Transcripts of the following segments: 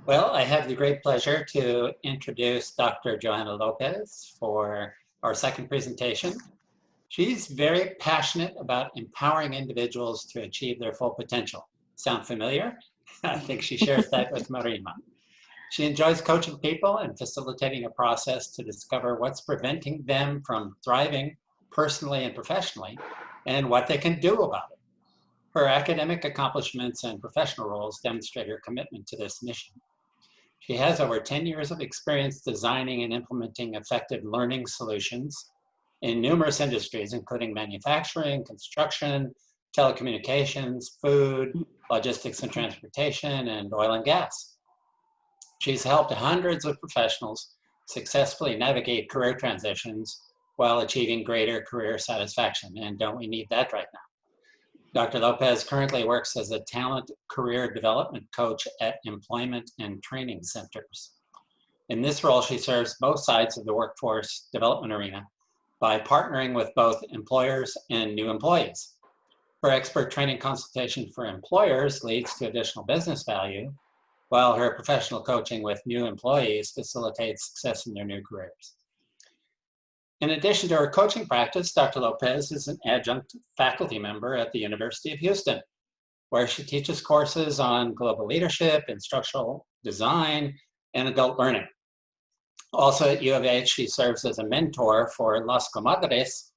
Well, I have the great pleasure to introduce Dr. Johana Lopez for our second presentation. She's very passionate about empowering individuals to achieve their full potential. Sound familiar? I think she shares that with Marima. She enjoys coaching people and facilitating a process to discover what's preventing them from thriving personally and professionally and what they can do about it. Her academic accomplishments and professional roles demonstrate her commitment to this mission. She has over 10 years of experience designing and implementing effective learning solutions in numerous industries, including manufacturing, construction, telecommunications, food, logistics and transportation, and oil and gas. She's helped hundreds of professionals successfully navigate career transitions while achieving greater career satisfaction. And don't we need that right now? Dr. Lopez currently works as a talent career development coach at employment and training centers. In this role, she serves both sides of the workforce development arena by partnering with both employers and new employees. Her expert training consultation for employers leads to additional business value, while her professional coaching with new employees facilitates success in their new careers. In addition to her coaching practice, Dr. Lopez is an adjunct faculty member at the University of Houston, where she teaches courses on global leadership, instructional design, and adult learning. Also at U of H, she serves as a mentor for Las Comadres,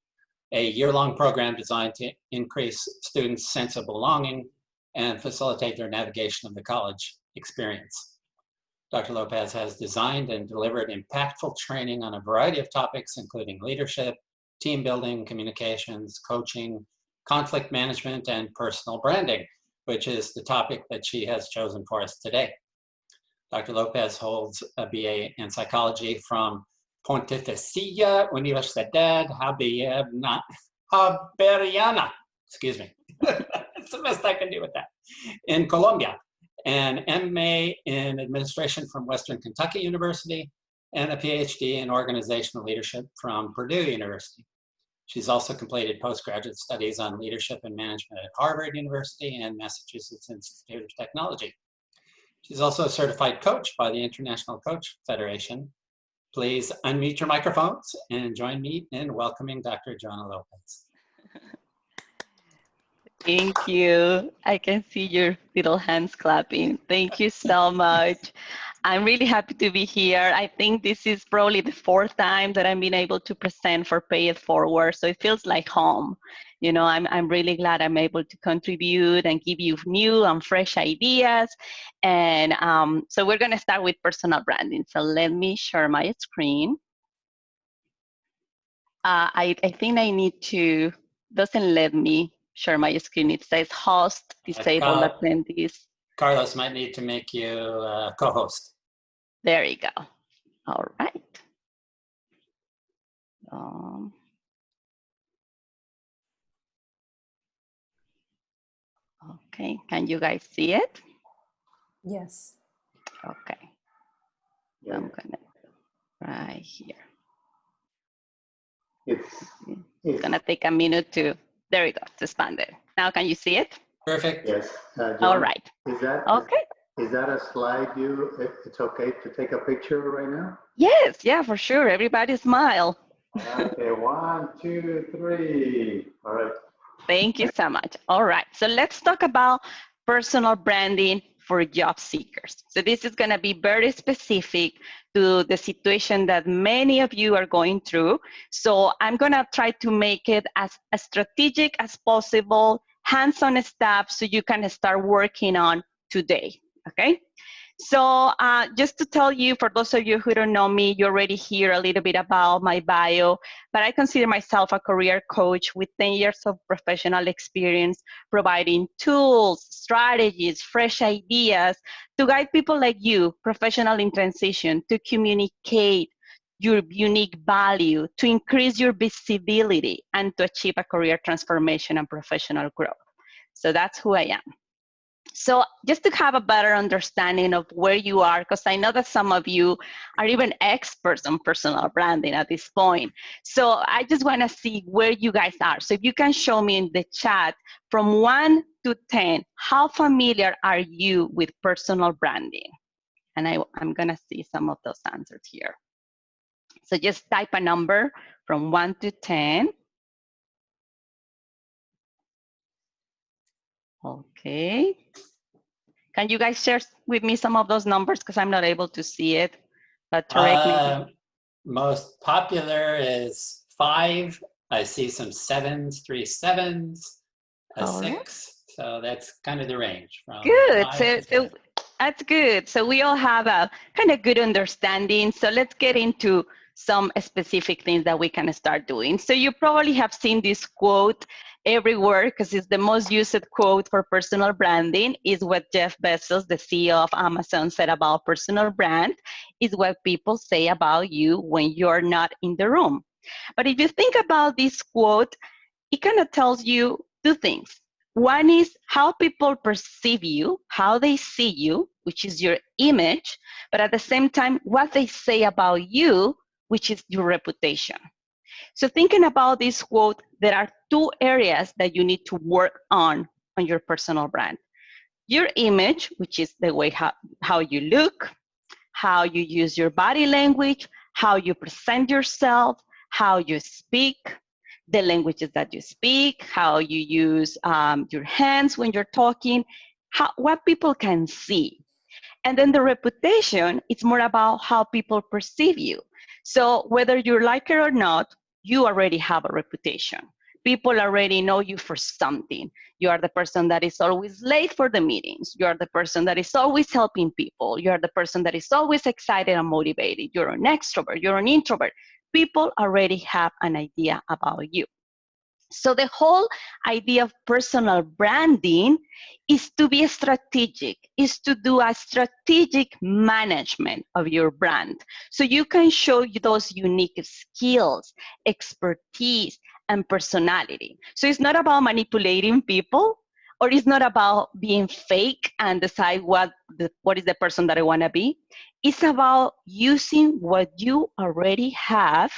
a year-long program designed to increase students' sense of belonging and facilitate their navigation of the college experience. Dr. Lopez has designed and delivered impactful training on a variety of topics, including leadership, team building, communications, coaching, conflict management, and personal branding, which is the topic that she has chosen for us today. Dr. Lopez holds a BA in psychology from Pontificia Universidad Javeriana, excuse me. It's the best I can do with that, in Colombia. An MA in administration from Western Kentucky University, and a PhD in organizational leadership from Purdue University. She's also completed postgraduate studies on leadership and management at Harvard University and Massachusetts Institute of Technology. She's also a certified coach by the International Coach Federation. Please unmute your microphones and join me in welcoming Dr. Johana Lopez. Thank you. I can see your little hands clapping. Thank you so much. I'm really happy to be here. I think this is probably the fourth time that I'm being able to present for Pay It Forward, so it feels like home. You know, I'm really glad I'm able to contribute and give you new and fresh ideas. And so we're going to start with personal branding. So let me share my screen. I think I need to, doesn't let me share my screen. It says host, disabled attendees. Carlos might need to make you co-host. There you go. All right. Okay, can you guys see it? Yes. Okay. Yeah. I'm gonna right here. It's gonna take a minute to, there we go, it's expanded. Now can you see it? Perfect. Yes. John, all right. Is that okay? Is that a slide it's okay to take a picture right now? Yes, yeah, for sure. Everybody smile. Okay, 1, 2, 3. All right. Thank you so much. All right, so let's talk about personal branding for job seekers. So this is gonna be very specific to the situation that many of you are going through. So I'm gonna try to make it as strategic as possible, hands-on steps so you can start working on today, okay? So just to tell you, for those of you who don't know me, you already hear a little bit about my bio, but I consider myself a career coach with 10 years of professional experience, providing tools, strategies, fresh ideas to guide people like you, professional in transition, to communicate your unique value, to increase your visibility, and to achieve a career transformation and professional growth. So that's who I am. So just to have a better understanding of where you are, because I know that some of you are even experts on personal branding at this point. So I just want to see where you guys are. So if you can show me in the chat from 1 to 10, how familiar are you with personal branding? And I'm gonna see some of those answers here. So just type a number from 1 to 10. Okay. Can you guys share with me some of those numbers? Because I'm not able to see it, but Tarek, maybe. Most popular is 5. I see some 7s, 3 7s, a All right. 6. So that's kind of the range. From Good. 5 So, to 10. that's good. So we all have a kind of good understanding. So let's get into some specific things that we can start doing. So you probably have seen this quote everywhere because it's the most used quote for personal branding. Is what Jeff Bezos, the CEO of Amazon, said about personal brand, is what people say about you when you're not in the room. But if you think about this quote, it kind of tells you two things. One is how people perceive you, how they see you, which is your image, but at the same time, what they say about you, which is your reputation. So thinking about this quote, there are two areas that you need to work on your personal brand. Your image, which is the way how you look, how you use your body language, how you present yourself, how you speak, the languages that you speak, how you use your hands when you're talking, what people can see. And then the reputation, it's more about how people perceive you. So whether you like it or not, you already have a reputation. People already know you for something. You are the person that is always late for the meetings. You are the person that is always helping people. You are the person that is always excited and motivated. You're an extrovert. You're an introvert. People already have an idea about you. So the whole idea of personal branding is to be strategic, is to do a strategic management of your brand. So you can show those unique skills, expertise, and personality. So it's not about manipulating people, or it's not about being fake and decide what is the person that I want to be. It's about using what you already have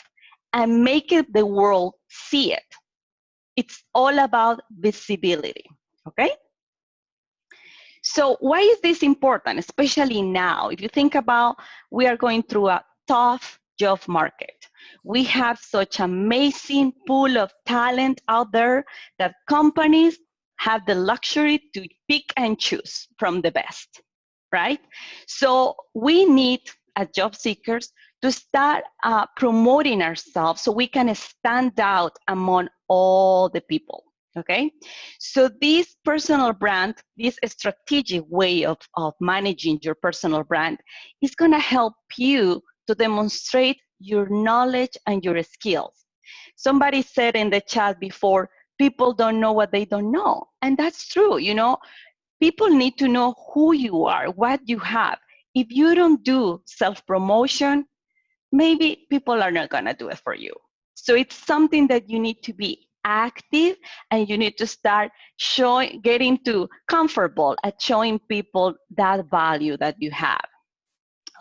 and making the world see it. It's all about visibility, okay? So why is this important, especially now? If you think about, we are going through a tough job market. We have such amazing pool of talent out there that companies have the luxury to pick and choose from the best, right? So we need, as job seekers, to start promoting ourselves so we can stand out among all the people, okay? So this personal brand, this strategic way of managing your personal brand is gonna help you to demonstrate your knowledge and your skills. Somebody said in the chat before, people don't know what they don't know. And that's true, you know, people need to know who you are, what you have. If you don't do self-promotion, maybe people are not gonna do it for you. So it's something that you need to be active and you need to start getting to comfortable at showing people that value that you have,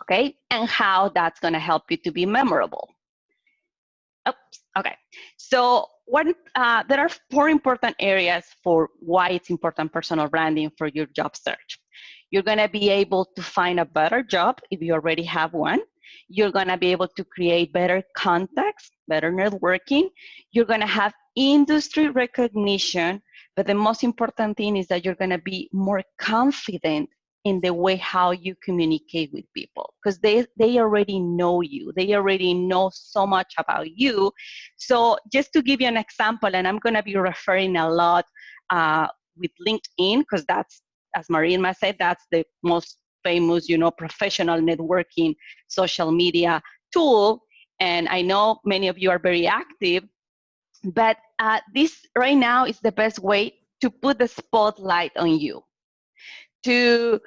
okay? And how that's gonna help you to be memorable. Oops, okay. So there are 4 important areas for why it's important personal branding for your job search. You're gonna be able to find a better job if you already have one. You're gonna be able to create better contacts, better networking. You're gonna have industry recognition, but the most important thing is that you're gonna be more confident in the way how you communicate with people, because they already know you. They already know so much about you. So just to give you an example, and I'm gonna be referring a lot with LinkedIn, because that's, as Marina said, that's the most famous, you know, professional networking social media tool. And I know many of you are very active, but this right now is the best way to put the spotlight on you, to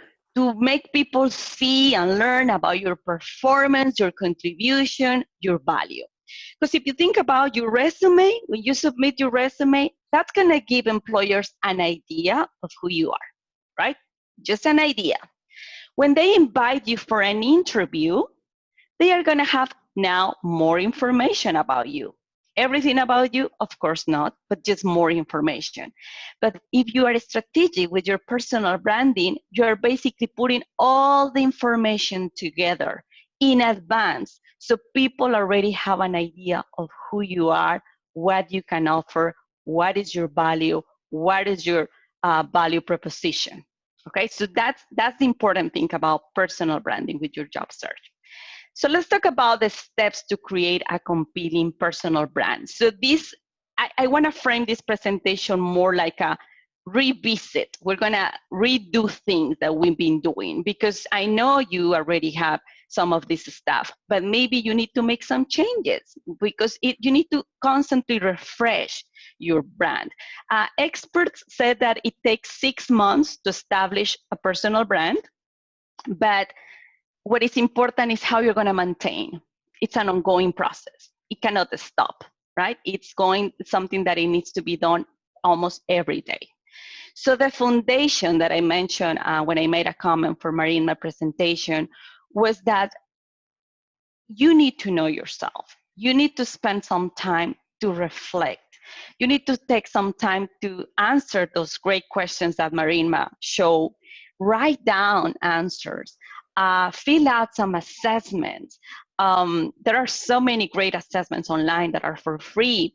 make people see and learn about your performance, your contribution, your value. Because if you think about your resume, when you submit your resume, that's gonna give employers an idea of who you are, right? Just an idea. When they invite you for an interview, they are gonna have now more information about you. everything about you? Of course not, but just more information. But if you are strategic with your personal branding, you are basically putting all the information together in advance, so people already have an idea of who you are, what you can offer, what is your value, what is your value proposition. Okay, so that's the important thing about personal branding with your job search. So let's talk about the steps to create a compelling personal brand. So this, I want to frame this presentation more like a revisit. We're going to redo things that we've been doing, because I know you already have some of this stuff, but maybe you need to make some changes, because you need to constantly refresh your brand. Experts said that it takes 6 months to establish a personal brand, but what is important is how you're going to maintain. It's an ongoing process. It cannot stop, right? It's something that it needs to be done almost every day. So the foundation that I mentioned when I made a comment for Marie in my presentation was that you need to know yourself. You need to spend some time to reflect. You need to take some time to answer those great questions that Marina showed. Write down answers. Fill out some assessments. There are so many great assessments online that are for free.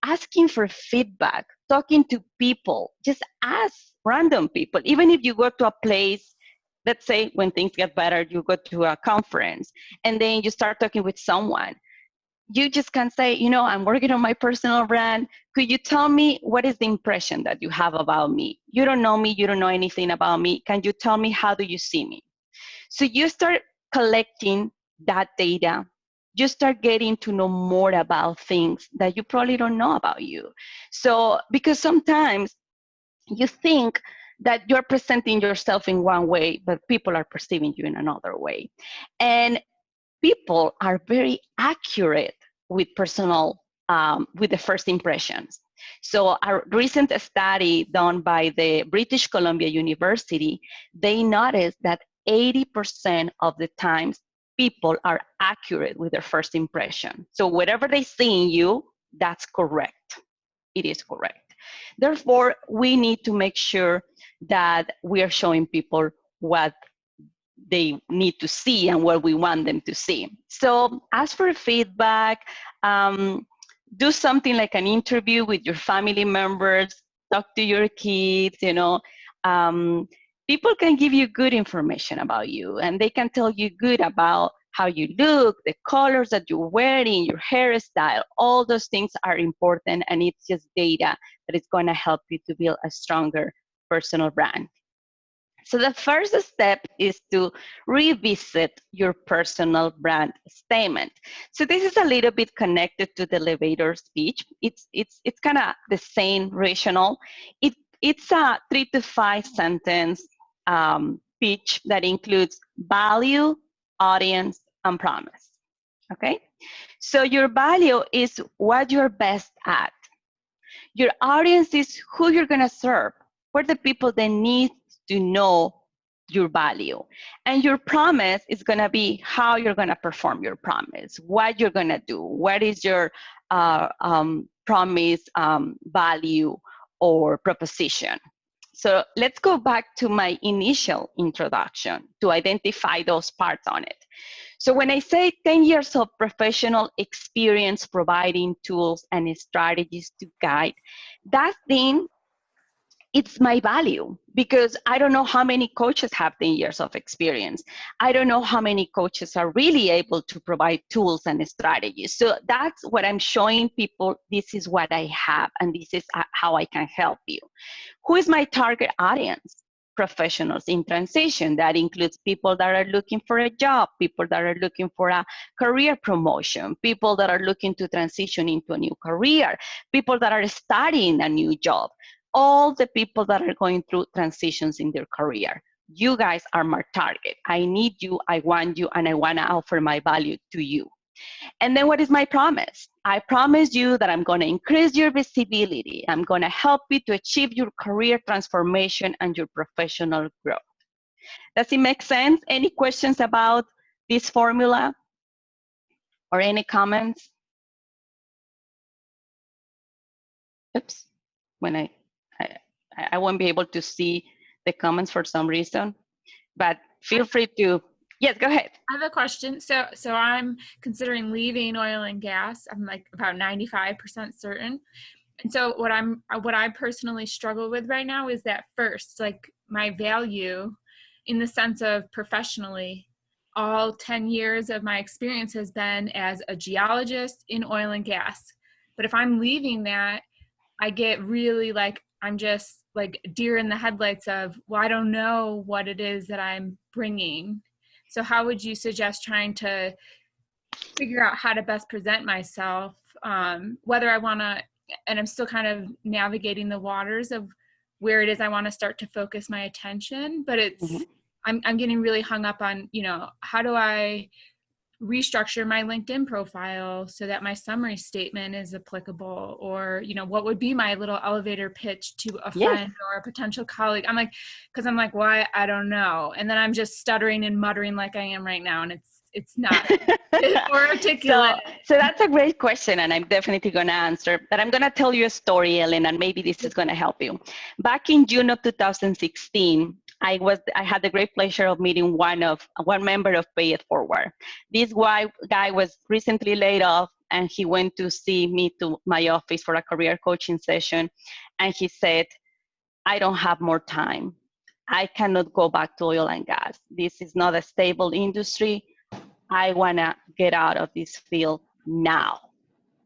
Asking for feedback, talking to people, just ask random people. Even if you go to a place, let's say when things get better, you go to a conference and then you start talking with someone. You just can say, you know, I'm working on my personal brand. Could you tell me what is the impression that you have about me? You don't know me, you don't know anything about me. Can you tell me, how do you see me? So you start collecting that data. You start getting to know more about things that you probably don't know about you. So, because sometimes you think that you're presenting yourself in one way, but people are perceiving you in another way. And people are very accurate with with the first impressions. So a recent study done by the British Columbia University, they noticed that 80% of the times people are accurate with their first impression. So whatever they see in you, that's correct. It is correct. Therefore, we need to make sure that we are showing people what they need to see and what we want them to see. So ask for feedback, do something like an interview with your family members, talk to your kids, you know. People can give you good information about you, and they can tell you good about how you look, the colors that you're wearing, your hairstyle. All those things are important, and it's just data that is going to help you to build a stronger personal brand. So the first step is to revisit your personal brand statement. So this is a little bit connected to the elevator speech. It's kind of the same rationale. It's a 3 to 5 sentence pitch that includes value, audience, and promise. Okay? So your value is what you're best at. Your audience is who you're going to serve. What the people that need to know your value. And your promise is going to be how you're going to perform your promise, what you're going to do, what is your promise, value, or proposition. So let's go back to my initial introduction to identify those parts on it. So when I say 10 years of professional experience providing tools and strategies to guide, that thing, it's my value, because I don't know how many coaches have 10 years of experience. I don't know how many coaches are really able to provide tools and strategies. So that's what I'm showing people. This is what I have, and this is how I can help you. Who is my target audience? Professionals in transition. That includes people that are looking for a job, people that are looking for a career promotion, people that are looking to transition into a new career, people that are starting a new job, all the people that are going through transitions in their career. You guys are my target. I need you, I want you, and I want to offer my value to you. And then what is my promise? I promise you that I'm going to increase your visibility. I'm going to help you to achieve your career transformation and your professional growth. Does it make sense? Any questions about this formula or any comments? Oops, when I won't be able to see the comments for some reason, but feel free to, yes, go ahead. I have a question. So I'm considering leaving oil and gas. I'm like about 95% certain. And so what I personally struggle with right now is that first, like my value in the sense of professionally, all 10 years of my experience has been as a geologist in oil and gas. But if I'm leaving that, I get really like, I'm just like deer in the headlights of, well, I don't know what it is that I'm bringing. So how would you suggest trying to figure out how to best present myself, whether I want to, and I'm still kind of navigating the waters of where it is I want to start to focus my attention, but it's, I'm getting really hung up on, you know, how do I restructure my LinkedIn profile so that my summary statement is applicable, or, you know, what would be my little elevator pitch to a friend or a potential colleague. I'm like, because I'm like, why? I don't know. And then I'm just stuttering and muttering like I am right now. And it's not or articulate. So that's a great question, and I'm definitely going to answer. But I'm going to tell you a story, Ellen, and maybe this is going to help you. Back in June of 2016, I had the great pleasure of meeting one member of Pay It Forward. This guy was recently laid off, and he went to see me to my office for a career coaching session, and he said, "I don't have more time. I cannot go back to oil and gas. This is not a stable industry. I want to get out of this field now,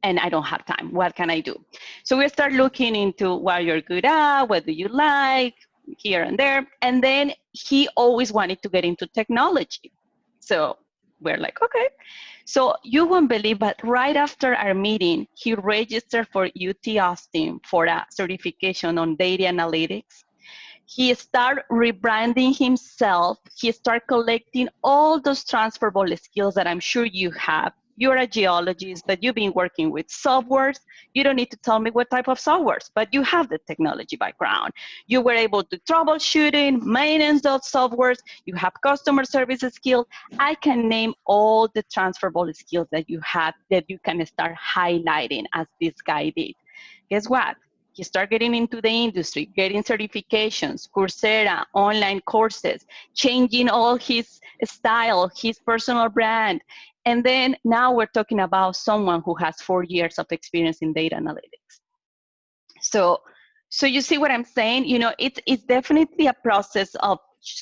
and I don't have time. What can I do?" So we start looking into what you're good at, what do you like, here and there. And then he always wanted to get into technology. So we're like, okay. So you won't believe, but right after our meeting, he registered for UT Austin for a certification on data analytics. He started rebranding himself. He started collecting all those transferable skills that I'm sure you have. You're a geologist, but you've been working with softwares. You don't need to tell me what type of softwares, but you have the technology background. You were able to troubleshooting, maintenance those softwares. You have customer service skills. I can name all the transferable skills that you have that you can start highlighting as this guy did. Guess what? He started getting into the industry, getting certifications, Coursera, online courses, changing all his style, his personal brand. And then now we're talking about someone who has 4 years of experience in data analytics. So you see what I'm saying? You know, it's definitely a process of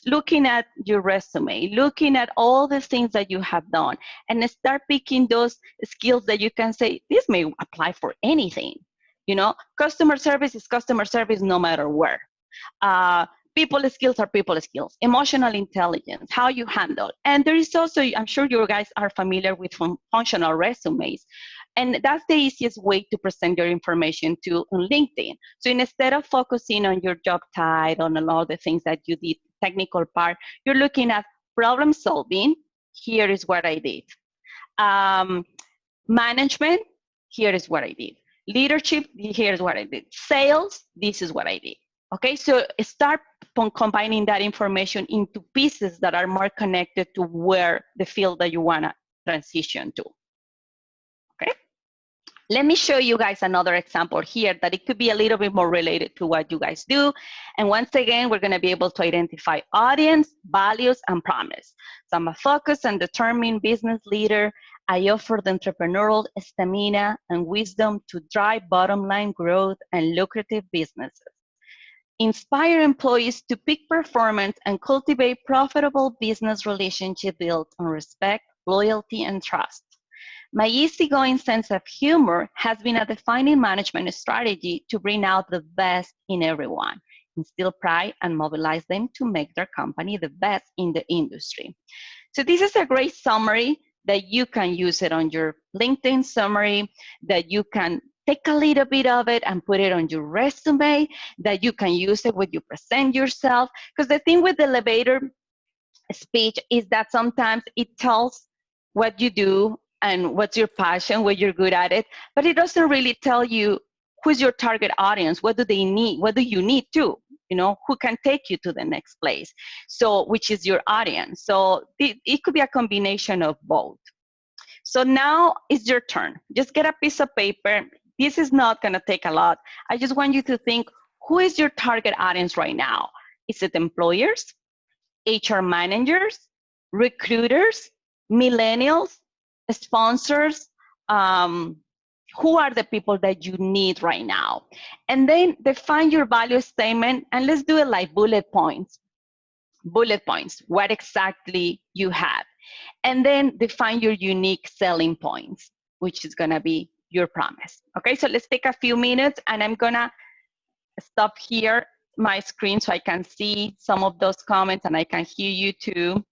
looking at your resume, looking at all the things that you have done, and start picking those skills that you can say, this may apply for anything. You know, customer service is customer service no matter where. People skills are people skills. Emotional intelligence, how you handle. And there is also, I'm sure you guys are familiar with functional resumes. And that's the easiest way to present your information to on LinkedIn. So instead of focusing on your job title and all the things that you did, technical part, you're looking at problem solving. Here is what I did. Management, here is what I did. Leadership, here's what I did. Sales, this is what I did. Okay, so start combining that information into pieces that are more connected to where the field that you want to transition to. Okay, let me show you guys another example here that it could be a little bit more related to what you guys do. And once again, we're going to be able to identify audience, values, and promise. So I'm a focused and determined business leader. I offer the entrepreneurial stamina and wisdom to drive bottom line growth and lucrative businesses. Inspire employees to peak performance and cultivate profitable business relationships built on respect, loyalty, and trust. My easygoing sense of humor has been a defining management strategy to bring out the best in everyone, instill pride, and mobilize them to make their company the best in the industry. So this is a great summary that you can use it on your LinkedIn summary, that you can take a little bit of it and put it on your resume, that you can use it when you present yourself. Because the thing with the elevator speech is that sometimes it tells what you do and what's your passion, what you're good at it, but it doesn't really tell you who's your target audience, what do they need, what do you need to, you know, who can take you to the next place, so which is your audience. So it could be a combination of both. So now it's your turn. Just get a piece of paper, this is not going to take a lot. I just want you to think, who is your target audience right now? Is it employers, HR managers, recruiters, millennials, sponsors? Who are the people that you need right now? And then define your value statement, and let's do it like bullet points. Bullet points, what exactly you have. And then define your unique selling points, which is gonna be your promise. Okay, so let's take a few minutes, and I'm gonna stop here my screen so I can see some of those comments and I can hear you too.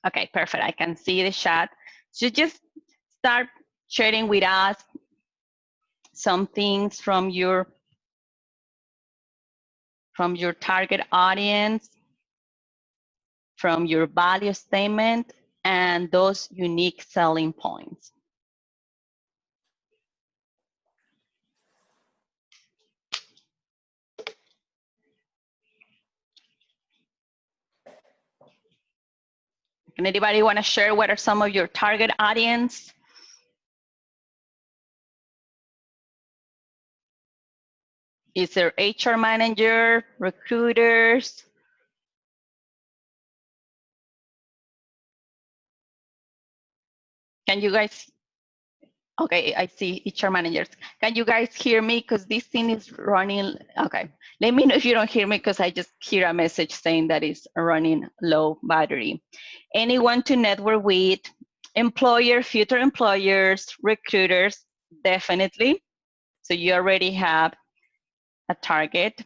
Okay, perfect, I can see the chat. So just start sharing with us some things from your target audience, from your value statement, and those unique selling points. Can anybody want to share what are some of your target audience? Is there HR manager, recruiters? Can you guys, okay, I see HR managers. Can you guys hear me? Because this thing is running, okay. Let me know if you don't hear me because I just hear a message saying that it's running low battery. Anyone to network with, employer, future employers, recruiters, definitely. So you already have a target.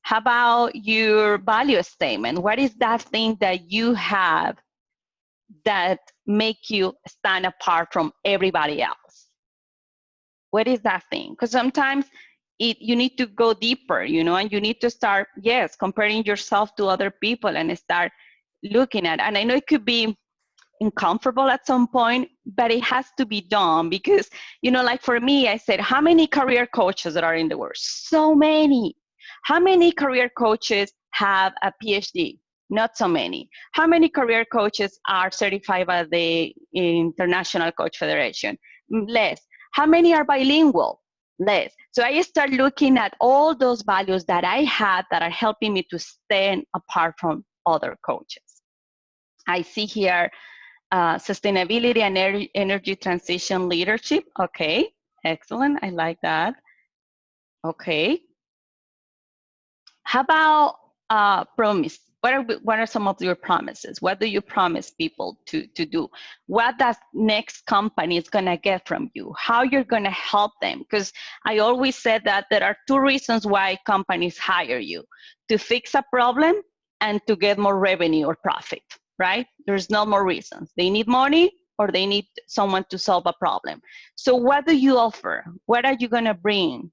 How about your value statement? What is that thing that you have that make you stand apart from everybody else? What is that thing? Because sometimes you need to go deeper, you know, and you need to start, yes, comparing yourself to other people and start looking at, and I know it could be uncomfortable at some point, but it has to be done because, you know, like for me, I said, how many career coaches that are in the world? So many. How many career coaches have a PhD? Not so many. How many career coaches are certified by the International Coach Federation? Less. How many are bilingual? Less. So I start looking at all those values that I have that are helping me to stand apart from other coaches. I see here sustainability and energy transition leadership. Okay, excellent. I like that. Okay. How about promise? What are some of your promises? What do you promise people to do? What that next company is gonna get from you? How you're gonna help them? Because I always said that there are two reasons why companies hire you: to fix a problem and to get more revenue or profit, right? There's no more reasons. They need money or they need someone to solve a problem. So what do you offer? What are you gonna bring?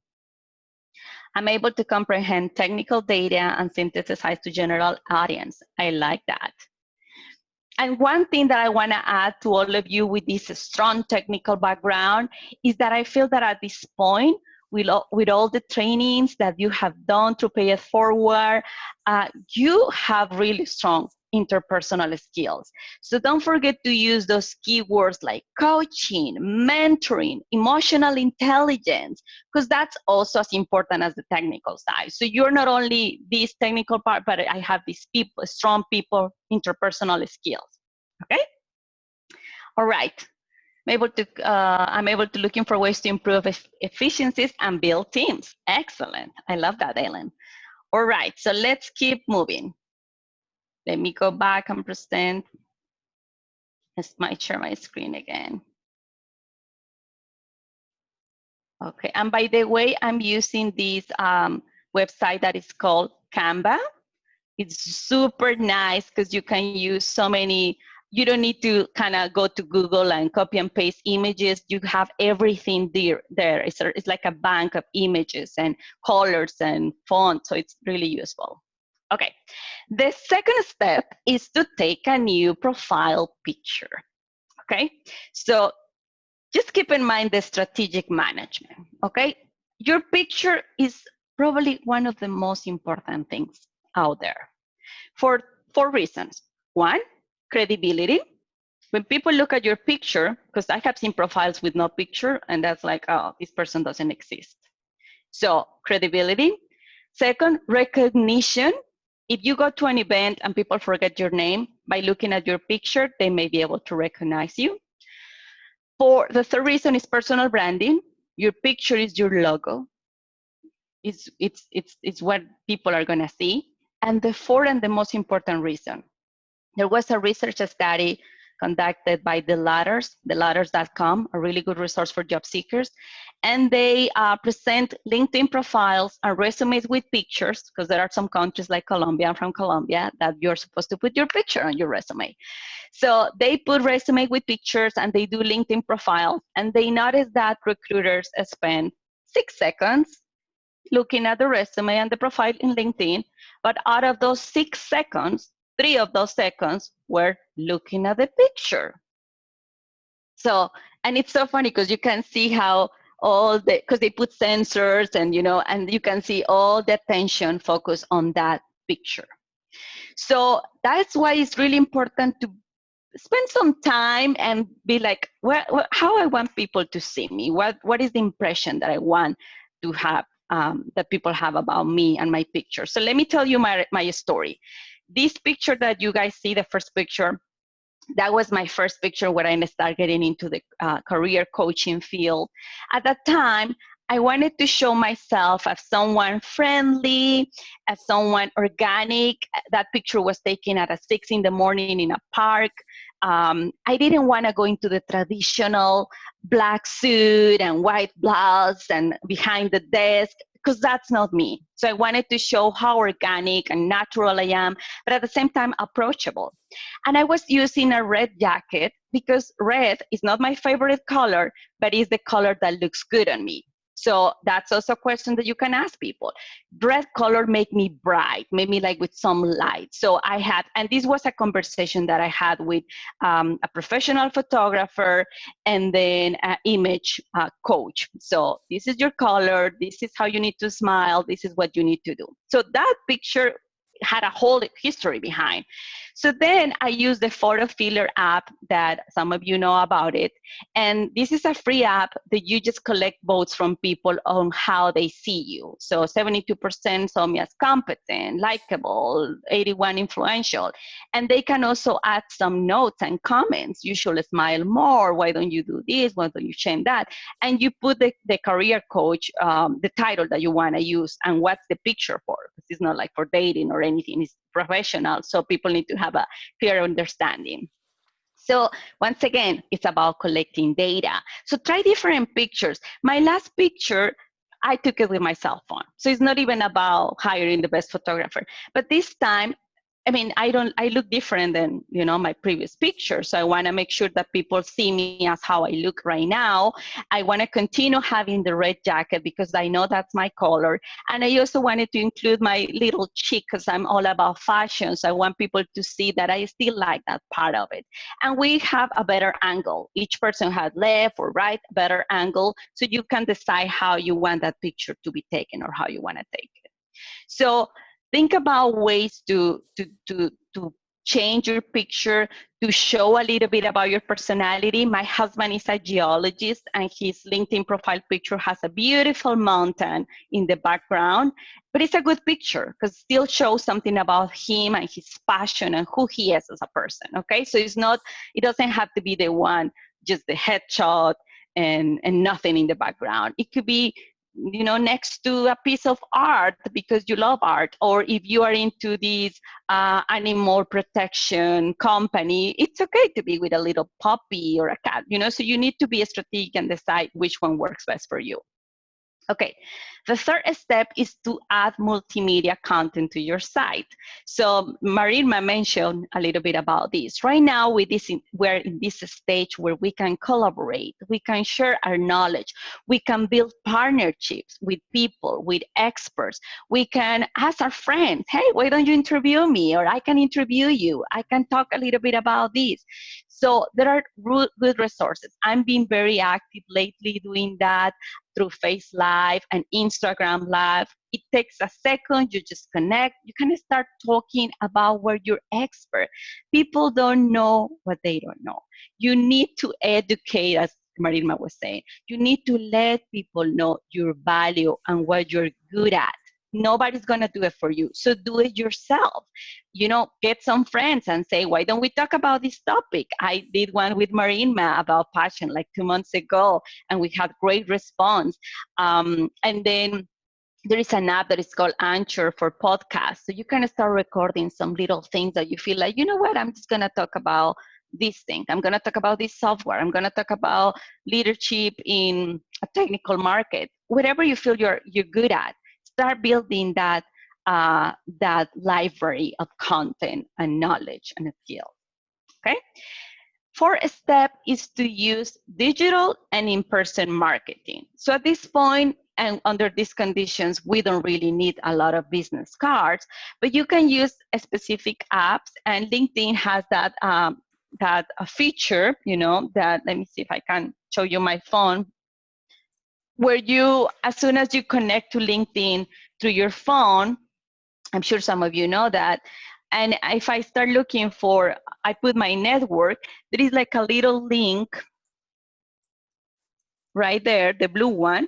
I'm able to comprehend technical data and synthesize to general audience. I like that. And one thing that I want to add to all of you with this strong technical background is that I feel that at this point, with all the trainings that you have done to pay it forward, you have really strong interpersonal skills. So don't forget to use those keywords like coaching, mentoring, emotional intelligence, because that's also as important as the technical side. So you're not only this technical part, but I have these people, strong people, interpersonal skills. Okay? All right. I'm able to looking for ways to improve efficiencies and build teams. Excellent. I love that, Ellen. All right, so let's keep moving. Let me go back and present. Let's share my screen again. Okay, and by the way, I'm using this website that is called Canva. It's super nice because you can use so many, you don't need to kind of go to Google and copy and paste images. You have everything there. It's like a bank of images and colors and fonts, so it's really useful. Okay, the second step is to take a new profile picture, okay? So just keep in mind the strategic management, okay? Your picture is probably one of the most important things out there for 4 reasons. 1, credibility. When people look at your picture, because I have seen profiles with no picture, and that's like, oh, this person doesn't exist. So credibility. Second, recognition. If you go to an event and people forget your name, by looking at your picture, they may be able to recognize you. The third reason is personal branding. Your picture is your logo. It's what people are gonna see. And the fourth and the most important reason, there was a research study conducted by theladders.com, a really good resource for job seekers. And they present LinkedIn profiles and resumes with pictures, because there are some countries like Colombia, I'm from Colombia, that you're supposed to put your picture on your resume. So they put resume with pictures and they do LinkedIn profiles, and they notice that recruiters spend 6 seconds looking at the resume and the profile in LinkedIn, but out of those 6 seconds, 3 of those seconds were looking at the picture. So, and it's so funny because you can see how because they put sensors and, and you can see all the attention focused on that picture. So that's why it's really important to spend some time and be like, how I want people to see me. What is the impression that I want to have, that people have about me and my picture. So let me tell you my story. This picture that you guys see, the first picture, that was my first picture when I started getting into the career coaching field. At that time, I wanted to show myself as someone friendly, as someone organic. That picture was taken at 6 in the morning in a park. I didn't want to go into the traditional black suit and white blouse and behind the desk, because that's not me. So I wanted to show how organic and natural I am, but at the same time approachable. And I was using a red jacket because red is not my favorite color, but is the color that looks good on me. So that's also a question that you can ask people. Red color make me bright, made me like with some light. So I had, and this was a conversation that I had with a professional photographer and then an image coach. So this is your color, this is how you need to smile, this is what you need to do. So that picture had a whole history behind. So then I used the photo filler app that some of you know about it. And this is a free app that you just collect votes from people on how they see you. So 72% saw me as competent, likable, 81 influential. And they can also add some notes and comments. You should smile more. Why don't you do this? Why don't you change that? And you put the career coach, the title that you want to use and what's the picture for. It's not like for dating or anything. It's professional. So people need to have a clear understanding. So once again, it's about collecting data. So try different pictures. My last picture, I took it with my cell phone. So it's not even about hiring the best photographer. But this time, I mean, I look different than, my previous picture. So I want to make sure that people see me as how I look right now. I want to continue having the red jacket because I know that's my color. And I also wanted to include my little cheek because I'm all about fashion. So I want people to see that I still like that part of it. And we have a better angle. Each person had left or right, better angle. So you can decide how you want that picture to be taken or how you want to take it. So think about ways to change your picture, to show a little bit about your personality. My husband is a geologist, and his LinkedIn profile picture has a beautiful mountain in the background, but it's a good picture because it still shows something about him and his passion and who he is as a person, okay? So it doesn't have to be the one, just the headshot and nothing in the background. It could be next to a piece of art because you love art, or if you are into this animal protection company, it's okay to be with a little puppy or a cat, so you need to be strategic and decide which one works best for you. Okay, the third step is to add multimedia content to your site. So Marina mentioned a little bit about this. Right now, we're in this stage where we can collaborate, we can share our knowledge, we can build partnerships with people, with experts. We can ask our friends, hey, why don't you interview me? Or I can interview you. I can talk a little bit about this. So there are good resources. I'm being very active lately doing that through Face Live and Instagram Live. It takes a second, you just connect, you can start talking about where you're expert. People don't know what they don't know. You need to educate, as Marilma was saying. You need to let people know your value and what you're good at. Nobody's going to do it for you. So do it yourself. You know, get some friends and say, why don't we talk about this topic? I did one with Marilma about passion like 2 months ago, and we had great response. And then there is an app that is called Anchor for podcasts. So you can start recording some little things that you feel like, you know what, I'm just going to talk about this thing. I'm going to talk about this software. I'm going to talk about leadership in a technical market. Whatever you feel you're good at, start building that library of content and knowledge and skills. Okay. Fourth step is to use digital and in-person marketing. So at this point, and under these conditions, we don't really need a lot of business cards, but you can use specific apps, and LinkedIn has that a feature, you know, that, let me see if I can show you my phone, where you, as soon as you connect to LinkedIn through your phone, I'm sure some of you know that, and if I start looking for, I put my network, there is like a little link right there, the blue one.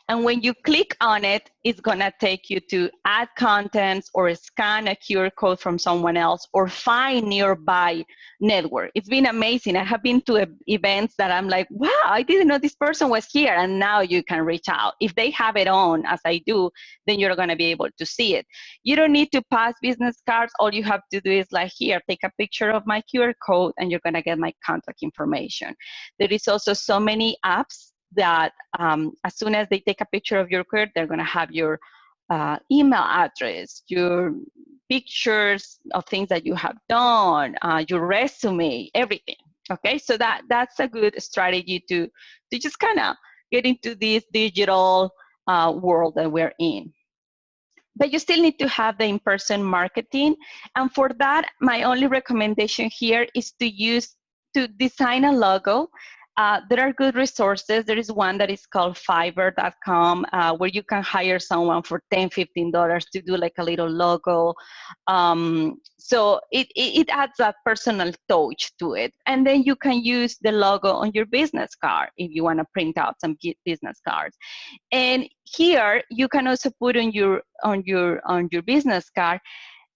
And when you click on it, it's gonna take you to add contents or scan a QR code from someone else or find nearby network. It's been amazing. I have been to events that I'm like, wow, I didn't know this person was here, and now you can reach out. If they have it on, as I do, then you're gonna be able to see it. You don't need to pass business cards. All you have to do is like, here, take a picture of my QR code, and you're gonna get my contact information. There is also so many apps that as soon as they take a picture of your card, they're going to have your email address, your pictures of things that you have done, your resume, everything. Okay, so that's a good strategy to just kind of get into this digital world that we're in. But you still need to have the in-person marketing, and for that, my only recommendation here is to design a logo. There are good resources. There is one that is called Fiverr.com, where you can hire someone for $10, $15 to do like a little logo. So it adds a personal touch to it. And then you can use the logo on your business card if you want to print out some business cards. And here you can also put on your business card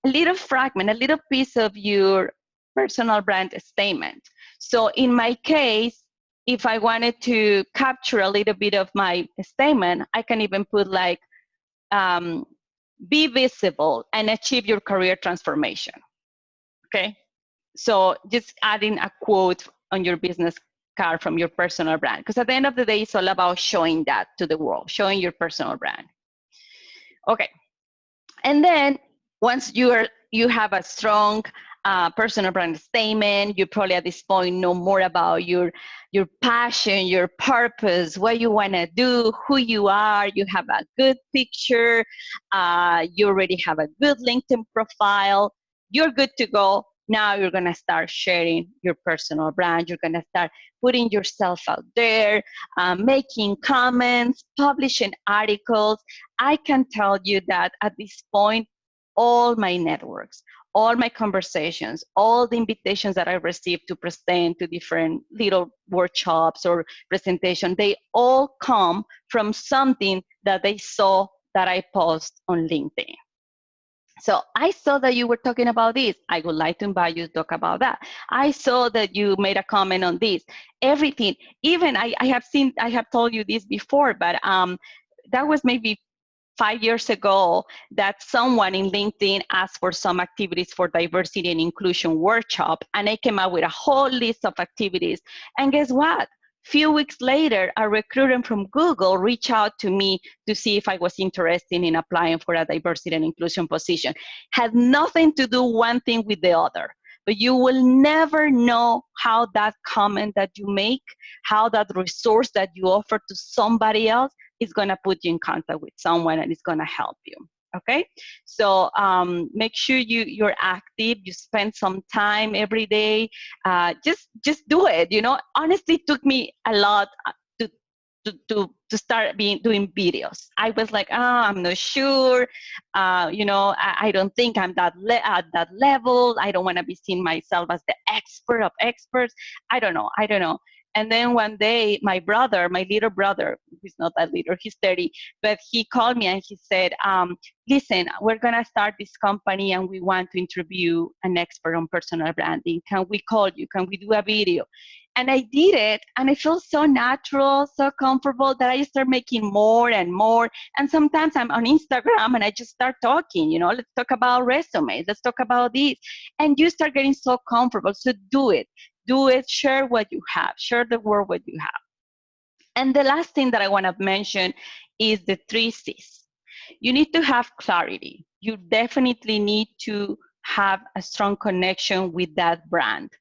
a little fragment, a little piece of your personal brand statement. So in my case, if I wanted to capture a little bit of my statement, I can even put like, be visible and achieve your career transformation. Okay, so just adding a quote on your business card from your personal brand, because at the end of the day, it's all about showing that to the world, showing your personal brand. Okay, and then once you have a strong personal brand statement, you probably at this point know more about your passion, your purpose, what you want to do, who you are. You have a good picture. You already have a good LinkedIn profile. You're good to go. Now you're going to start sharing your personal brand. You're going to start putting yourself out there, making comments, publishing articles. I can tell you that at this point, all my networks, all my conversations, all the invitations that I received to present to different little workshops or presentation, they all come from something that they saw that I post on LinkedIn. So I saw that you were talking about this. I would like to invite you to talk about that. I saw that you made a comment on this. Everything, even I have told you this before, but that was maybe 5 years ago that someone in LinkedIn asked for some activities for diversity and inclusion workshop, and I came up with a whole list of activities. And guess what? Few weeks later, a recruiter from Google reached out to me to see if I was interested in applying for a diversity and inclusion position. Had nothing to do one thing with the other. But you will never know how that comment that you make, how that resource that you offer to somebody else is going to put you in contact with someone and it's going to help you. Okay, so make sure you're active. You spend some time every day. Just do it. You know, honestly, it took me a lot to start doing videos. I was like, oh, I'm not sure. I don't think I'm at that level. I don't want to be seen myself as the expert of experts. I don't know. And then one day, my little brother, he's not that little, he's 30, but he called me and he said, listen, we're going to start this company and we want to interview an expert on personal branding. Can we call you? Can we do a video? And I did it, and I feel so natural, so comfortable that I start making more and more. And sometimes I'm on Instagram and I just start talking, let's talk about resumes, let's talk about this. And you start getting so comfortable. So do it, share what you have, share the world what you have. And the last thing that I want to mention is the 3 C's. You need to have clarity. You definitely need to have a strong connection with that brand.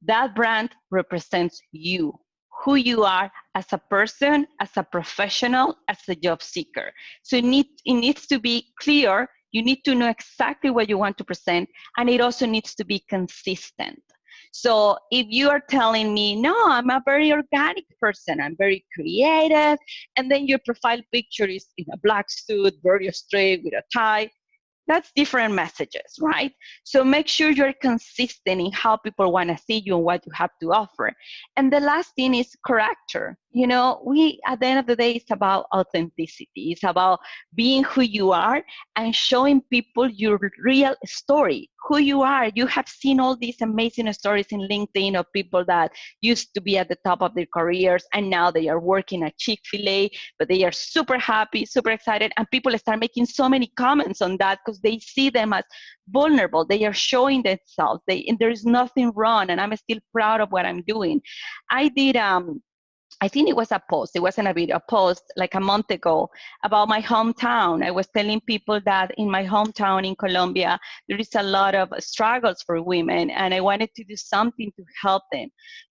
That brand represents you, who you are as a person, as a professional, as a job seeker. So it needs to be clear. You need to know exactly what you want to present, and it also needs to be consistent. So if you are telling me, no, I'm a very organic person, I'm very creative, and then your profile picture is in a black suit, very straight with a tie, that's different messages, right? So make sure you're consistent in how people want to see you and what you have to offer. And the last thing is character. At the end of the day, it's about authenticity. It's about being who you are and showing people your real story, who you are. You have seen all these amazing stories in LinkedIn of people that used to be at the top of their careers and now they are working at Chick-fil-A, but they are super happy, super excited, and people start making so many comments on that because they see them as vulnerable. They are showing themselves. And there is nothing wrong, and I'm still proud of what I'm doing. I did I think it was a post, it wasn't a video, a post like a month ago about my hometown. I was telling people that in my hometown in Colombia, there is a lot of struggles for women, and I wanted to do something to help them.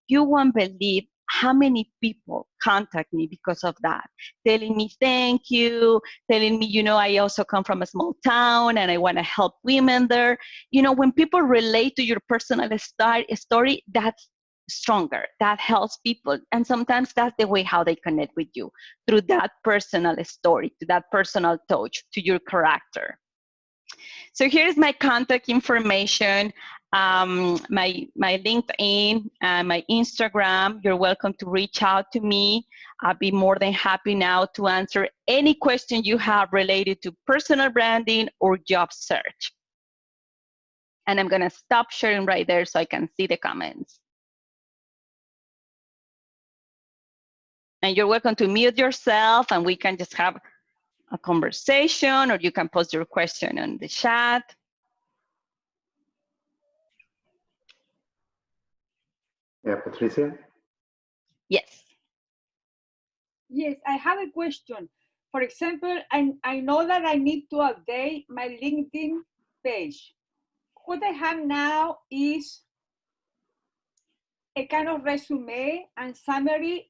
You won't believe how many people contact me because of that, telling me thank you, telling me, I also come from a small town and I want to help women there. When people relate to your personal story, that's stronger. That helps people. And sometimes that's the way how they connect with you, through that personal story, to that personal touch, to your character. So here's my contact information, my LinkedIn, my Instagram. You're welcome to reach out to me. I'll be more than happy now to answer any question you have related to personal branding or job search. And I'm gonna stop sharing right there so I can see the comments. And you're welcome to mute yourself and we can just have a conversation, or you can post your question on the chat. Yeah, Patricia? Yes. Yes, I have a question. For example, I know that I need to update my LinkedIn page. What I have now is a kind of resume and summary,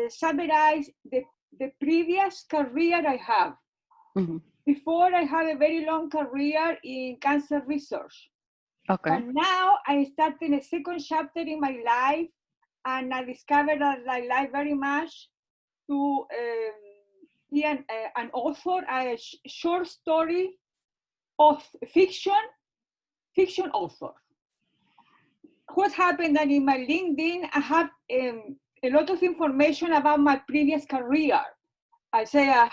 summarize the previous career I have. Mm-hmm. Before, I had a very long career in cancer research. Okay. But now I started a second chapter in my life, and I discovered that I like very much to be an author, a short story of fiction author. What happened that in my LinkedIn, I have a lot of information about my previous career. I say I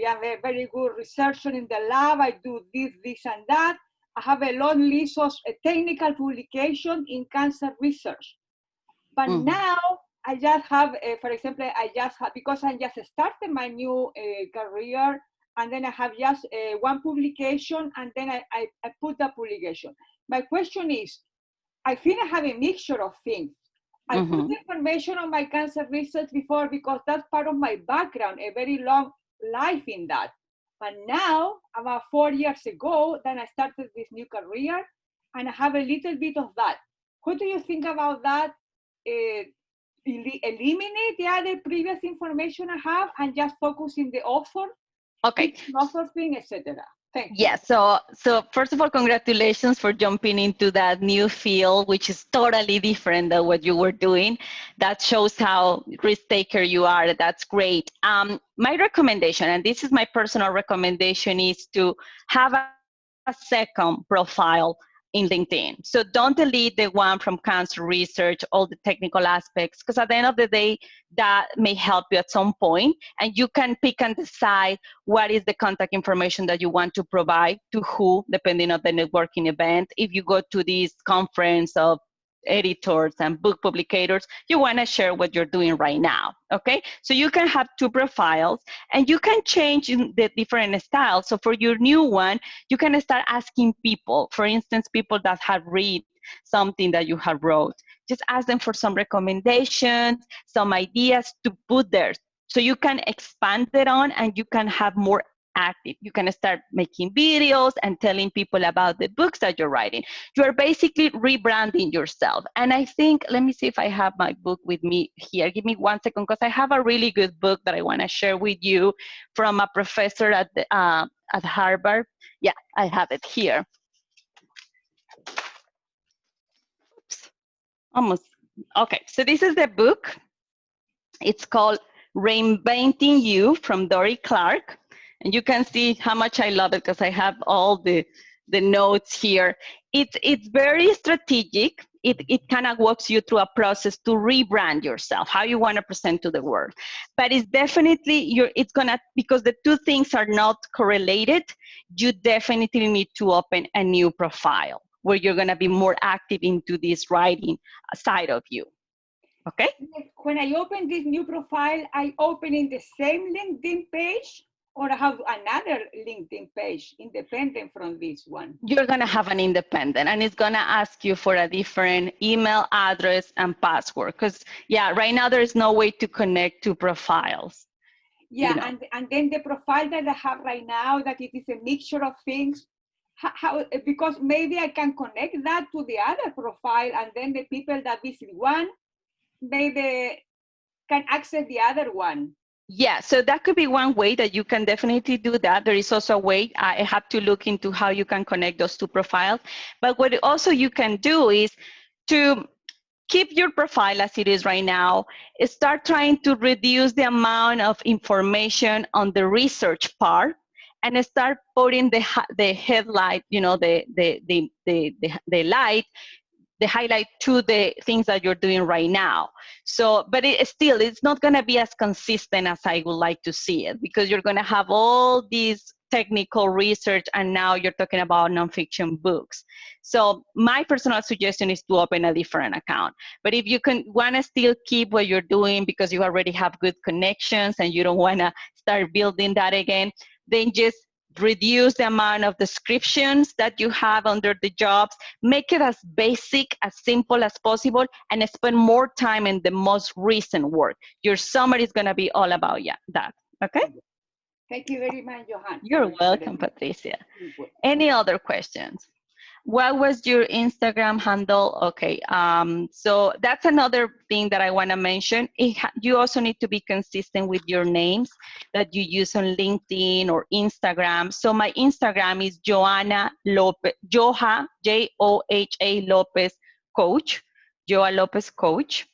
am a very good researcher in the lab. I do this, and that. I have a long list of technical publication in cancer research. But now I just have, for example, because I just started my new career, and then I have just one publication, and then I put the publication. My question is, I think I have a mixture of things. I put information on my cancer research before because that's part of my background, a very long life in that. But now, about 4 years ago, then I started this new career, and I have a little bit of that. What do you think about that? Eliminate the other previous information I have and just focus in the author, okay, author thing, etc. Thank you. Yeah, so first of all, congratulations for jumping into that new field, which is totally different than what you were doing. That shows how risk taker you are. That's great. My recommendation, and this is my personal recommendation, is to have a second profile in LinkedIn. So don't delete the one from cancer research, all the technical aspects, because at the end of the day, that may help you at some point, and you can pick and decide what is the contact information that you want to provide to who, depending on the networking event. If you go to this conference of editors and book publicators, you want to share what you're doing right now, okay? So you can have two profiles, and you can change in the different styles. So for your new one, you can start asking people, for instance, people that have read something that you have wrote. Just ask them for some recommendations, some ideas to put there. So you can expand it on, and you can have more active. You can start making videos and telling people about the books that you're writing. You're basically rebranding yourself. And I think, let me see if I have my book with me here. Give me 1 second, because I have a really good book that I want to share with you from a professor at Harvard. Yeah, I have it here. Oops, almost. Okay, so this is the book. It's called Reinventing You from Dory Clark. And you can see how much I love it, because I have all the notes here. It's very strategic. It kind of walks you through a process to rebrand yourself, how you want to present to the world. But it's definitely, it's gonna, because the two things are not correlated, you definitely need to open a new profile where you're gonna be more active into this writing side of you. Okay? When I open this new profile, I open in the same LinkedIn page, or I have another LinkedIn page independent from this one? You're going to have an independent, and it's going to ask you for a different email address and password. Because, yeah, right now there is no way to connect two profiles. Yeah, you know. and then the profile that I have right now, that it is a mixture of things, how, because maybe I can connect that to the other profile, and then the people that visit one, maybe can access the other one. Yeah, so that could be one way that you can definitely do that. There is also a way, I have to look into how you can connect those two profiles. But what also you can do is to keep your profile as it is right now, start trying to reduce the amount of information on the research part, and start putting the headlight, you know, the light, the highlight to the things that you're doing right now. So, but it's not going to be as consistent as I would like to see it, because you're going to have all these technical research, and now you're talking about nonfiction books. So my personal suggestion is to open a different account. But if you want to still keep what you're doing because you already have good connections and you don't want to start building that again, then just reduce the amount of descriptions that you have under the jobs, make it as basic, as simple as possible, and spend more time in the most recent work. Your summary is going to be all about that. Okay? Thank you very much, Johanna. You're welcome, Patricia. Any other questions? What was your Instagram handle? Okay, so that's another thing that I want to mention. You also need to be consistent with your names that you use on LinkedIn or Instagram. So my Instagram is Johana Lopez, Joha, J-O-H-A Lopez Coach, Joa Lopez Coach.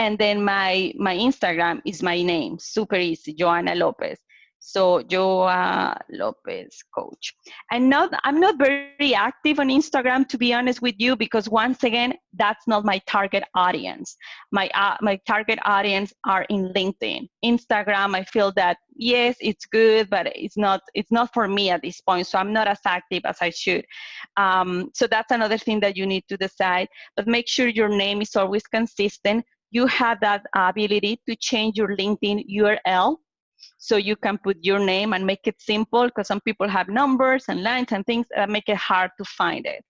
And then my Instagram is my name, super easy, Johana Lopez. So Joa Lopez Coach. I'm not very active on Instagram, to be honest with you, because once again, that's not my target audience. My target audience are in LinkedIn. Instagram, I feel that yes, it's good, but it's not for me at this point. So I'm not as active as I should. So that's another thing that you need to decide. But make sure your name is always consistent. You have that ability to change your LinkedIn URL. So you can put your name and make it simple, because some people have numbers and lines and things that make it hard to find it.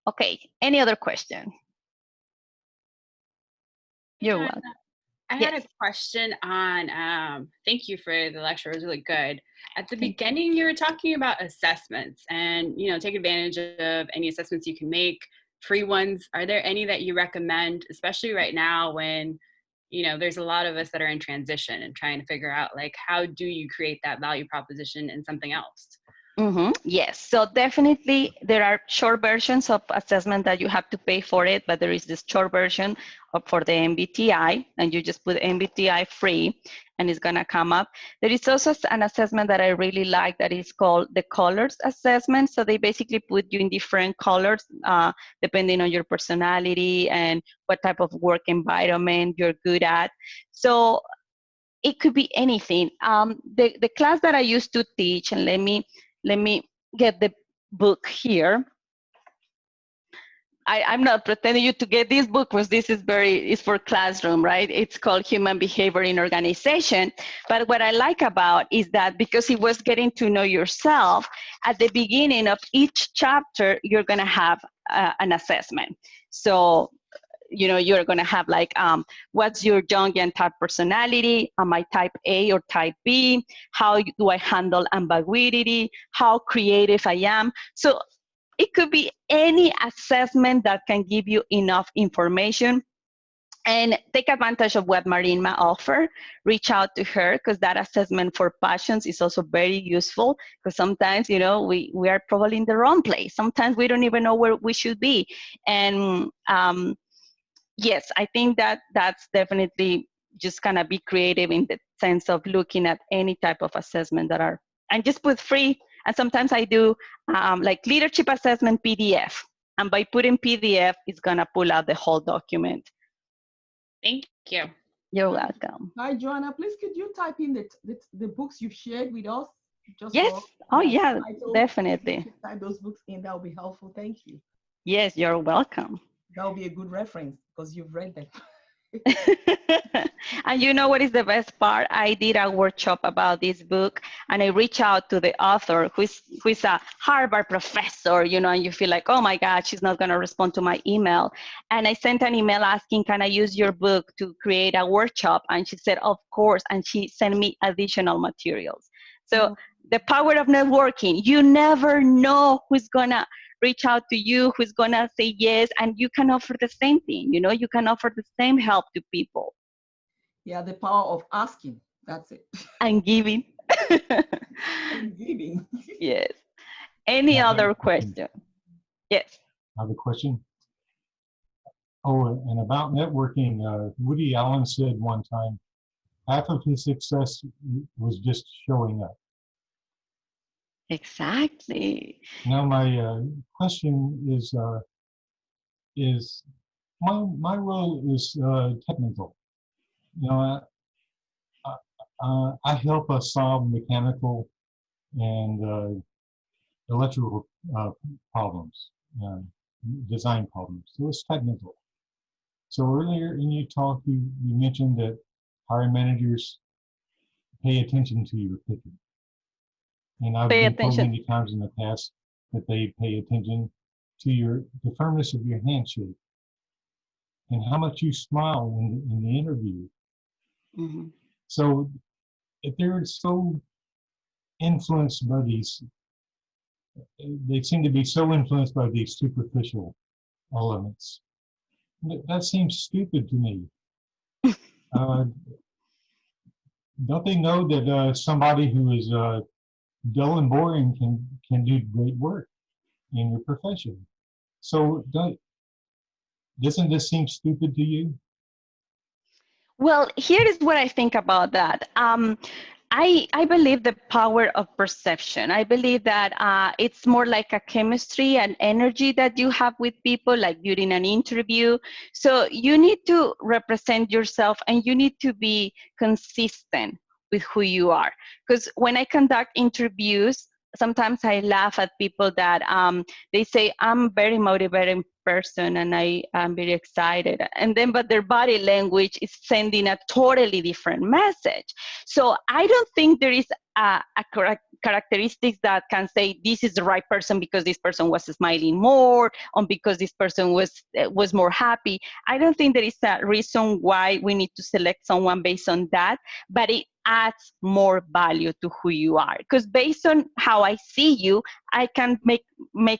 Okay, any other question? You're welcome. I had a question on, thank you for the lecture, it was really good. At the beginning, you were talking about assessments and, take advantage of any assessments you can make, free ones. Are there any that you recommend, especially right now when there's a lot of us that are in transition and trying to figure out, like, how do you create that value proposition in something else? Yes, so definitely there are short versions of assessment that you have to pay for it, but there is this short version for the MBTI, and you just put MBTI free, and it's gonna come up. There is also an assessment that I really like that is called the colors assessment. So they basically put you in different colors depending on your personality and what type of work environment you're good at. So it could be anything. The class that I used to teach, and let me get the book here. I'm not pretending you to get this book because this is it's for classroom, right? It's called Human Behavior in Organization. But what I like about is that because it was getting to know yourself, at the beginning of each chapter, you're gonna have an assessment. So you know, you're going to have like, what's your Jungian type personality? Am I type A or type B? How do I handle ambiguity? How creative I am? So it could be any assessment that can give you enough information. And take advantage of what Marina offer. Reach out to her because that assessment for passions is also very useful because sometimes, you know, we are probably in the wrong place. Sometimes we don't even know where we should be. And yes, I think that that's definitely just gonna be creative in the sense of looking at any type of assessment that are, and just put free. And sometimes I do like leadership assessment PDF. And by putting PDF, it's gonna pull out the whole document. Thank you. You're welcome. Hi, Joanna. Please, could you type in the books you've shared with us? Just Yes. Oh, yeah, title. definitely. Type those books in. That will be helpful. Thank you. Yes, you're welcome. That will be a good reference because you've read them. And you know what is the best part? I did a workshop about this book and I reached out to the author who is a Harvard professor, you know, and you feel like, oh my God, she's not gonna respond to my email. And I sent an email asking, can I use your book to create a workshop? And she said, of course. And she sent me additional materials. So the power of networking, you never know who's gonna reach out to you, who's gonna say yes, and you can offer the same thing, you know, you can offer the same help to people. Yeah, the power of asking, that's it. And giving. And giving. Yes. Any other question? Yes. I have a question. Oh, and about networking, Woody Allen said one time, half of his success was just showing up. Exactly. Now my question is my role is technical. You know, I help us solve mechanical and electrical problems, design problems. So it's technical. So earlier in your talk, you mentioned that hiring managers pay attention to your pitching. And I've been told many times in the past that they pay attention to the firmness of your handshake and how much you smile in the interview. Mm-hmm. So if they're so influenced by they seem to be so influenced by these superficial elements. That seems stupid to me. Don't they know that somebody who is dull and boring can do great work in your profession? So doesn't this seem stupid to you? Well, here is what I think about that. I believe the power of perception. I believe that it's more like a chemistry and energy that you have with people, like during an interview. So you need to represent yourself and you need to be consistent with who you are. Because when I conduct interviews, sometimes I laugh at people that they say, I'm a very motivating person and I am very excited. And then, but their body language is sending a totally different message. So I don't think there is a characteristics that can say this is the right person because this person was smiling more or because this person was more happy. I don't think there is a reason why we need to select someone based on that, but it adds more value to who you are. Because based on how I see you, I can make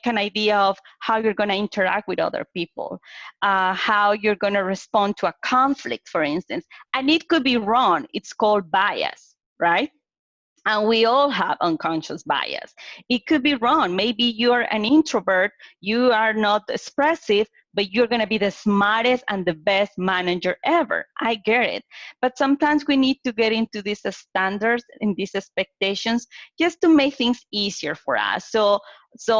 an idea of how you're going to interact with other people, how you're going to respond to a conflict, for instance. And it could be wrong. It's called bias, right? And we all have unconscious bias. It could be wrong. Maybe you're an introvert, you are not expressive, but you're going to be the smartest and the best manager ever. I get it. But sometimes we need to get into these standards and these expectations just to make things easier for us. So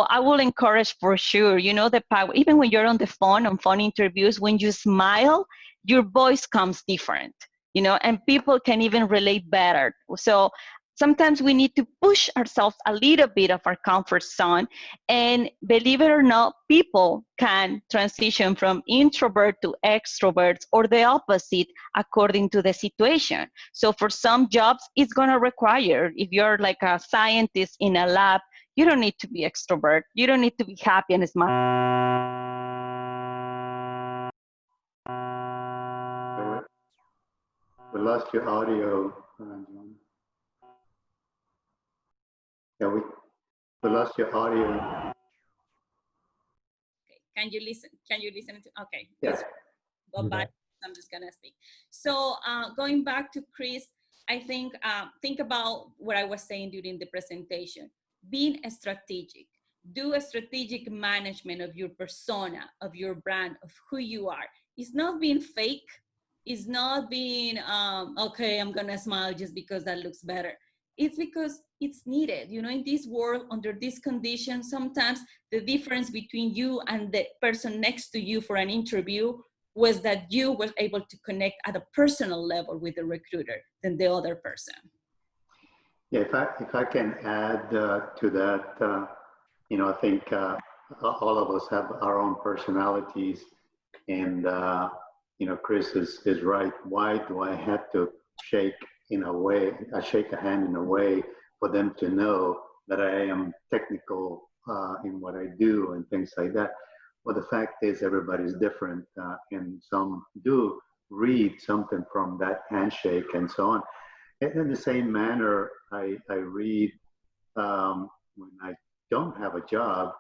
I will encourage for sure, you know, the power, even when you're on the phone, on phone interviews, when you smile, your voice comes different, you know, and people can even relate better. So sometimes we need to push ourselves a little bit of our comfort zone. And believe it or not, people can transition from introvert to extroverts or the opposite according to the situation. So for some jobs, it's going to require, if you're like a scientist in a lab, you don't need to be extrovert. You don't need to be happy and smile. We lost your audio, John. Yeah, we lost your audio. Okay. Can you listen? Can you listen to? Okay. Yes. Go back. I'm just gonna speak. So going back to Chris, I think about what I was saying during the presentation. Being strategic. Do a strategic management of your persona, of your brand, of who you are. It's not being fake. It's not being okay, I'm gonna smile just because that looks better. It's because it's needed. You know, in this world, under these conditions, sometimes the difference between you and the person next to you for an interview was that you were able to connect at a personal level with the recruiter than the other person. Yeah, if I can add to that, you know, I think all of us have our own personalities, and you know, Chris is right. Why do I have to shake in a way? I shake a hand in a way for them to know that I am technical in what I do and things like that. Well, the fact is everybody's different, and some do read something from that handshake and so on. And in the same manner, I read when I don't have a job,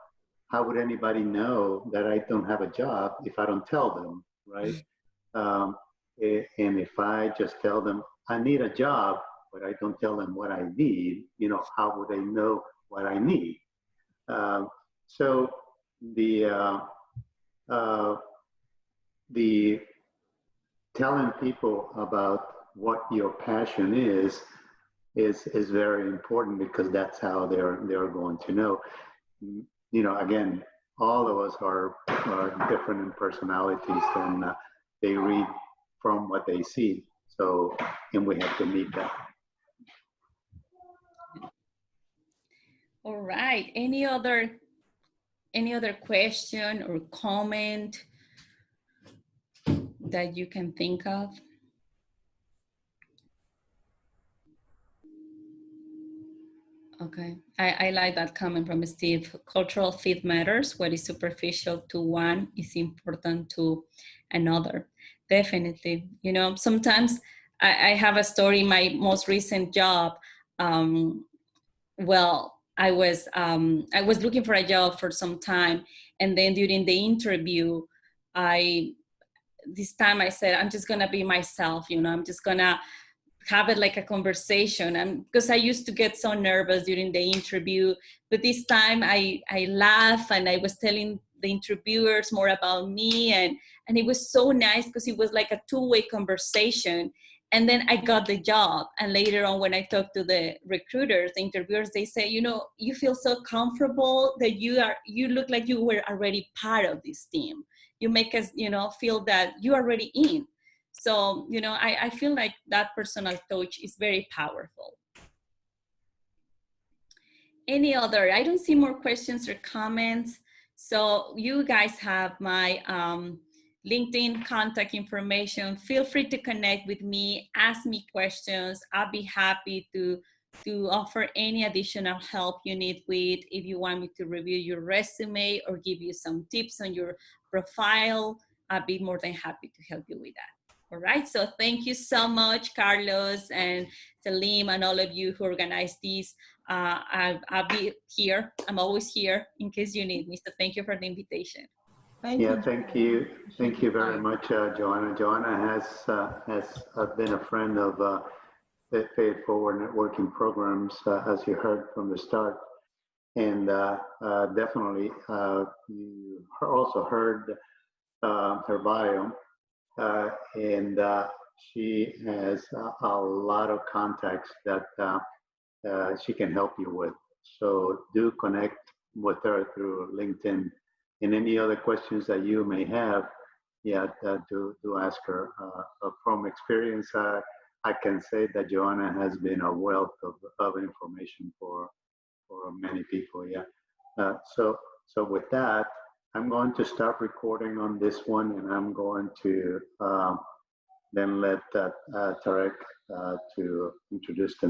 how would anybody know that I don't have a job if I don't tell them, right? And if I just tell them I need a job, but I don't tell them what I need, you know, how would they know what I need? So the telling people about what your passion is very important, because that's how they're going to know. You know, again, all of us are different in personalities, and they read from what they see. So, and we have to meet that. All right. Any other question or comment that you can think of? Okay, I like that comment from Steve. Cultural fit matters. What is superficial to one is important to another. Definitely. You know, sometimes I have a story in my most recent job. Well, I was looking for a job for some time, and then during the interview, this time I said, I'm just gonna be myself. You know, I'm just gonna have it like a conversation, and because I used to get so nervous during the interview, but this time I laughed and I was telling the interviewers more about me, and it was so nice because it was like a two-way conversation. And then I got the job, and later on when I talked to the recruiters, the interviewers, they say, you know, you feel so comfortable that you look like you were already part of this team. You make us, you know, feel that you're already in. So, you know, I feel like that personal touch is very powerful. Any other? I don't see more questions or comments. So you guys have my LinkedIn contact information. Feel free to connect with me, ask me questions. I'll be happy to offer any additional help you need with. If you want me to review your resume or give you some tips on your profile, I'll be more than happy to help you with that. All right, so thank you so much, Carlos and Salim and all of you who organized this. I'll be here. I'm always here in case you need me. So thank you for the invitation. Thank you. Thank you very much, Johana. Johana has been a friend of Pay It Forward networking programs, as you heard from the start. And definitely, you also heard her bio, and she has a lot of contacts that she can help you with. So do connect with her through LinkedIn. And any other questions that you may have, yeah, do ask her. From experience, I can say that Johana has been a wealth of information for many people. Yeah. So with that, I'm going to stop recording on this one, and I'm going to then let Tarek to introduce the